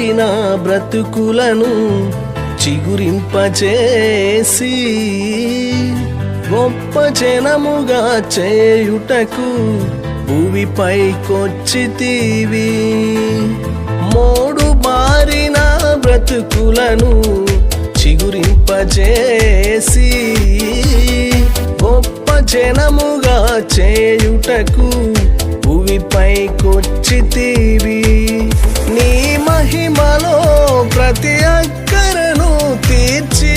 బారిన బ్రతుకులను చిగురింపచేసి గొప్ప జనముగా చేయుటకు భూమిపైకొచ్చితివి. మోడు బారిన బ్రతుకులను చిగురింపచేసి గొప్ప జనముగా చేయుటకు భూమిపైకొచ్చితివి. నీ మహిమలో ప్రతి అక్కరను తీర్చి,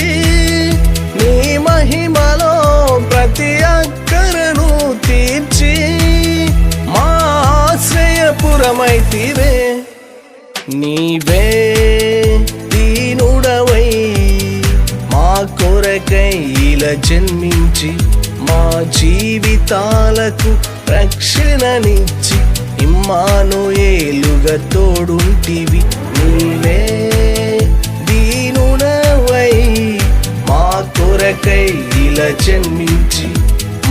నీ మహిమలో ప్రతి అక్కరను తీర్చి మా ఆశ్రయపురమైతివే. నీవే దీనుడవై మా కొరకై ఇలా జన్మించి మా జీవితాలకు రక్షణనిచ్చి ఇమ్మానుయేలుగా తోడుంటివి. నీవే దీనుడవై మా కొరకై ఇలా జన్మించి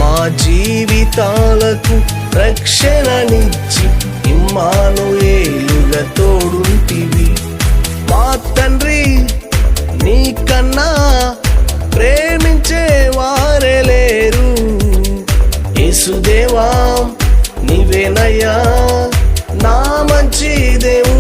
మా జీవితాలకు రక్షణనిచ్చి ఇమ్మానుయేలుగా తోడుంటివి. మా తండ్రి నీకన్నా ప్రేమించే వారే లేరు. యేసుదేవా నీవేనయ్యా నా మంచి దేవుడు.